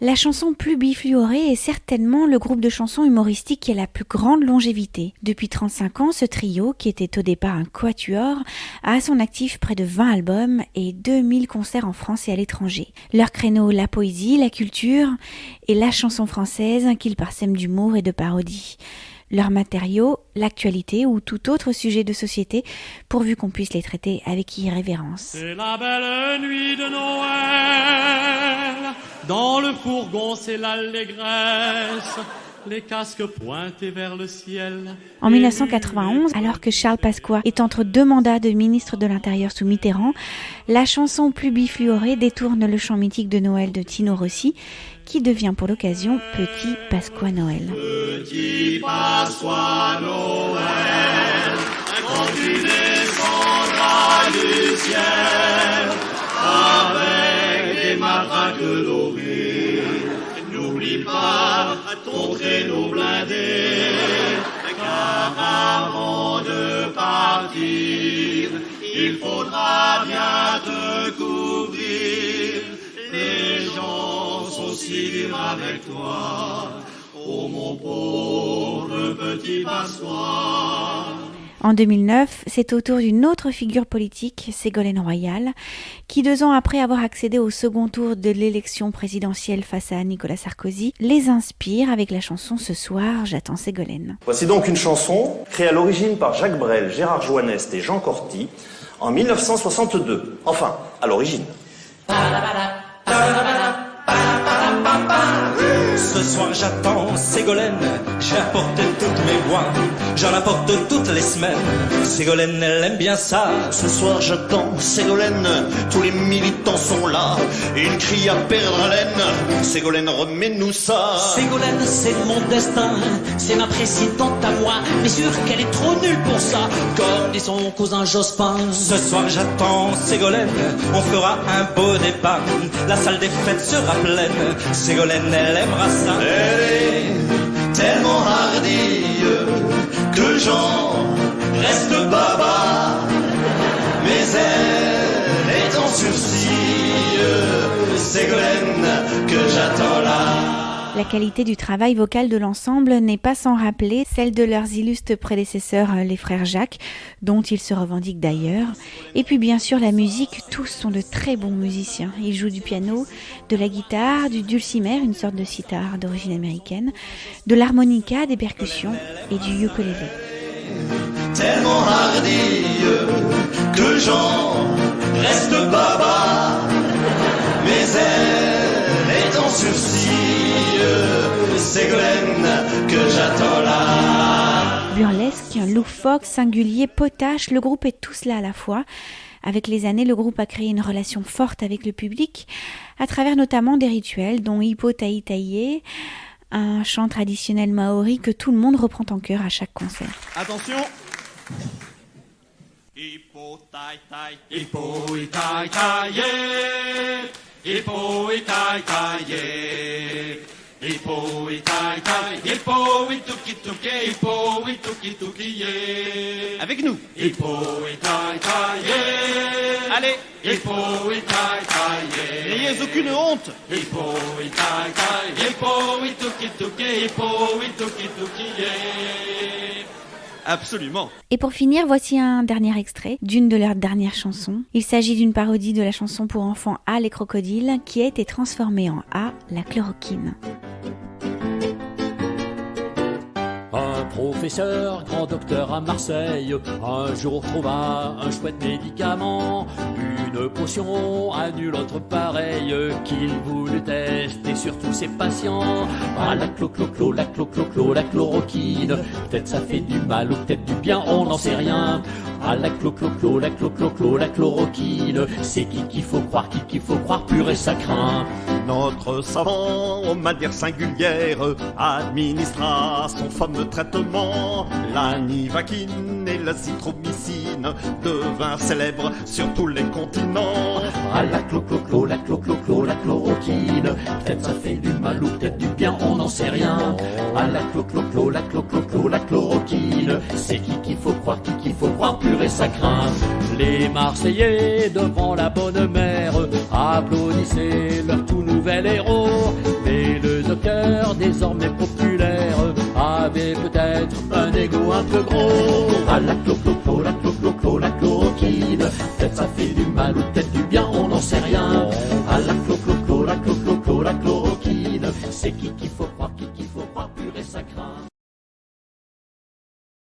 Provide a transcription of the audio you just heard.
La chanson Plus bifluorée est certainement le groupe de chansons humoristiques qui a la plus grande longévité. Depuis 35 ans, ce trio, qui était au départ un quatuor, a à son actif près de 20 albums et 2000 concerts en France et à l'étranger. Leur créneau, la poésie, la culture et la chanson française qu'ils parsèment d'humour et de parodie. Leur matériau, l'actualité ou tout autre sujet de société, pourvu qu'on puisse les traiter avec irrévérence. C'est la belle nuit de Noël, dans le fourgon c'est l'allégresse, les casques pointés vers le ciel. En 1991, alors que Charles Pasqua est entre deux mandats de ministre de l'Intérieur sous Mitterrand, la chanson Plus bifluorée détourne le chant mythique de Noël de Tino Rossi, qui devient pour l'occasion Petit Pasqua Noël. Petit Pasqua Noël, quand tu descendras du ciel, avec des matraques dorées, n'oublie pas ton traîneau blindé, car avant de partir, il faudra bien te couvrir. Les gens sont si durs avec toi, oh mon pauvre petit Pasqua. En 2009, c'est au tour d'une autre figure politique, Ségolène Royal, qui 2 ans après avoir accédé au second tour de l'élection présidentielle face à Nicolas Sarkozy, les inspire avec la chanson Ce soir, j'attends Ségolène. Voici donc une chanson créée à l'origine par Jacques Brel, Gérard Joannest et Jean Corty en 1962. Enfin, à l'origine. Ce soir j'attends Ségolène, j'ai apporté toutes mes voix, j'en apporte toutes les semaines, Ségolène elle aime bien ça. Ce soir j'attends Ségolène, tous les militants sont là, ils crient à perdre haleine, Ségolène remets-nous ça. Ségolène c'est mon destin, c'est ma présidente à moi, mais sûr qu'elle est trop nulle pour ça, comme dit son cousin Jospin. Ce soir j'attends Ségolène, on fera un beau débat, la salle des fêtes sera pleine, Ségolène elle aimera ça. Elle est tellement hardie que j'en reste baba, mais elle est en sursis, Ségolène que j'attends là. La qualité du travail vocal de l'ensemble n'est pas sans rappeler celle de leurs illustres prédécesseurs, les frères Jacques, dont ils se revendiquent d'ailleurs. Et puis bien sûr la musique, tous sont de très bons musiciens. Ils jouent du piano, de la guitare, du dulcimer, une sorte de sitar d'origine américaine, de l'harmonica, des percussions et du ukulélé. Tellement hardie que j'en reste baba, mais elle est en sursis, Ségolène que j'attends là. Burlesque, loufoque, singulier, potache, le groupe est tout cela à la fois. Avec les années, le groupe a créé une relation forte avec le public, à travers notamment des rituels, dont Hippo Tai Taie, un chant traditionnel maori que tout le monde reprend en chœur à chaque concert. Attention. Hippo Tai Tai, Hippo Tai Tai, Hippo Tai Tai. Hippo Tai Tai, Hippo Tuki Tuki, Hippo Tuki Tuki, yeah. Avec nous. Hippo Tai Tai, allez. Hippo Tai Tai, n'ayez aucune honte. Hippo Tai Tai, Hippo Tuki Tuki, Hippo Tuki Tuki, yeah. Absolument. Et pour finir, voici un dernier extrait d'une de leurs dernières chansons. Il s'agit d'une parodie de la chanson pour enfants A les crocodiles qui a été transformée en A la chloroquine. Un professeur, grand docteur à Marseille, un jour trouva un chouette médicament, une potion à nul autre pareille qu'il voulut tester sur tous ses patients. Ah la la chloroquine, peut-être ça fait du mal ou peut-être du bien, on n'en sait rien. Ah la la chloroquine, c'est qui qu'il faut croire, pur et ça craint. Notre savant, aux manières singulières, administra son fameux traitement. La nivaquine et l'azithromycine devinrent célèbres sur tous les continents. Ah la la chloroquine, peut-être ça fait du mal ou peut-être du bien, on n'en sait rien. Ah la la chloroquine, c'est qui qu'il faut croire, pur et ça craint. Les Marseillais devant la bonne mère applaudissaient leur tout nouvel héros. Mais choqueur, désormais populaire, avait peut-être un ego un peu gros. À la la chloroquine, peut-être ça fait du mal ou peut-être du bien, on n'en sait rien. À la la chloroquine, c'est qui qu'il faut